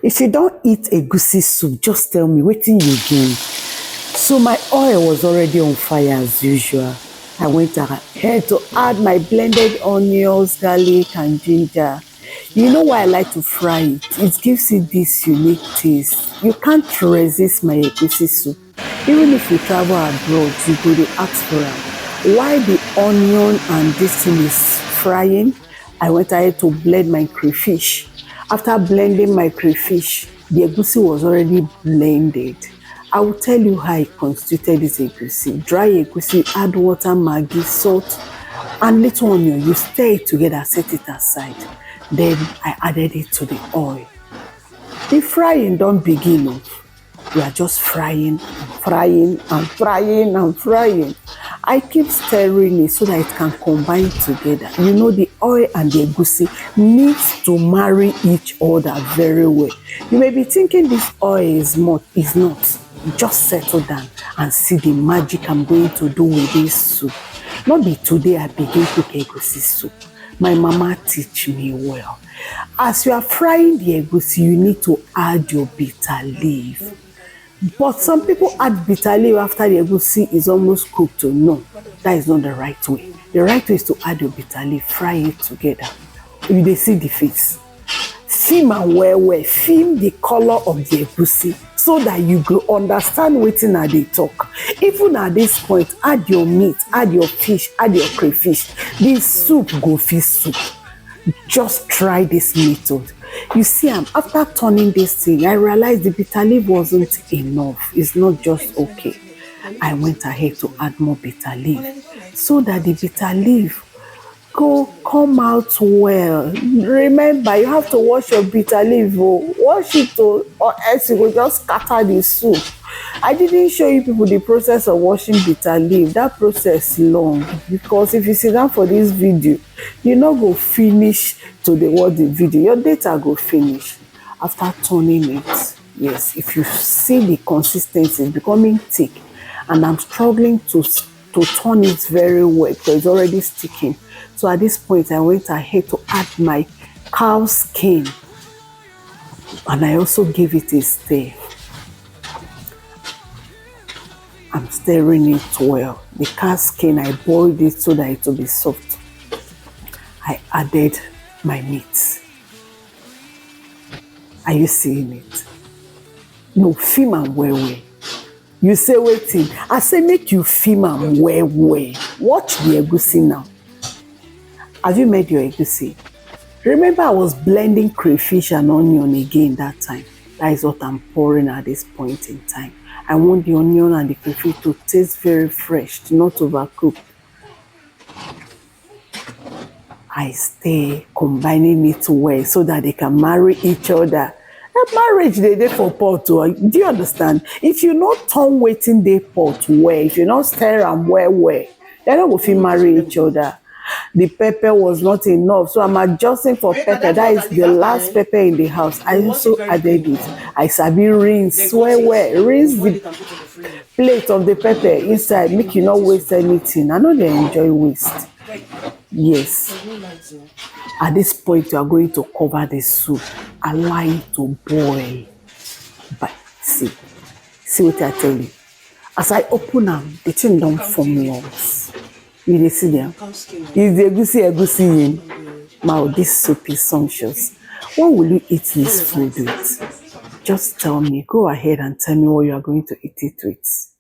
If you don't eat egusi soup, just tell me wetin you gain. So my oil was already on fire as usual. I went ahead to add my blended onions, garlic and ginger. You know why I like to fry it? It gives it this unique taste. You can't resist my egusi soup. Even if you travel abroad, you go to ask for am. While the onion and this thing is frying, I went ahead to blend my crayfish. After blending my crayfish, the egusi was already blended. I will tell you how I constituted this egusi. Dry egusi, add water, maggi, salt, and little onion. You stir it together, set it aside. Then I added it to the oil. The frying don't begin. We are just frying, frying, and frying, and frying. I keep stirring it so that it can combine together. You know, the oil and the egusi needs to marry each other very well. You may be thinking this oil is not. It's not. Just settle down and see the magic I'm going to do with this soup. Not be today I begin cook egusi soup. My mama teach me well. As you are frying the egusi, you need to add your bitter leaf. But some people add bitter leaf after the egusi is almost cooked. No, that is not the right way. The right way is to add your bitter leaf, fry it together. You dey see the face. Film am well, film the color of the egusi so that you go understand wetin I dey talk. Even at this point, add your meat, add your fish, add your crayfish. The soup go fit soup. Just try this method. You see, after turning this thing, I realized the bitter leaf wasn't enough. It's not just okay. I went ahead to add more bitter leaf so that the bitter leaf go come out well. Remember, you have to wash your bitter leaf. Wash it or else you will just scatter the soup. I didn't show you people the process of washing bitter leaf. That process long, because if you sit down for this video, you no go finish to the watch the video. Your data go finish. After turning it, yes, if you see the consistency is becoming thick, and I'm struggling to turn it very well because it's already sticking. So at this point, I went ahead to add my cow skin, and I also gave it a stir. I'm stirring it well. The cow skin, I boiled it so that it will be soft. I added my meat. Are you seeing it? No, film am well. You say waiting. I say make you film am well. Watch the egusi now. Have you made your egusi? Remember, I was blending crayfish and onion again that time. That is what I'm pouring at this point in time. I want the onion and the crayfish to taste very fresh, not overcooked. I stay combining it well so that they can marry each other. A marriage they dey for pot. Do you understand? If you not turn wetin dey pot well, if you not stir am well, they no go fit marry each other. The pepper was not enough, so I'm adjusting for pepper. That is the last pepper in the house. I also added it. I sabi rinse well. Rinse the plate of the pepper inside, make you not waste anything. I know they enjoy waste. Yes. At this point, you are going to cover the soup. Allow it to boil. But see what I tell you. As I open them, the thing don't form lumps. You dey see them? Is the egusi in? Wow, this soup is sumptuous. What will you eat this food with? Just tell me. Go ahead and tell me what you are going to eat it with.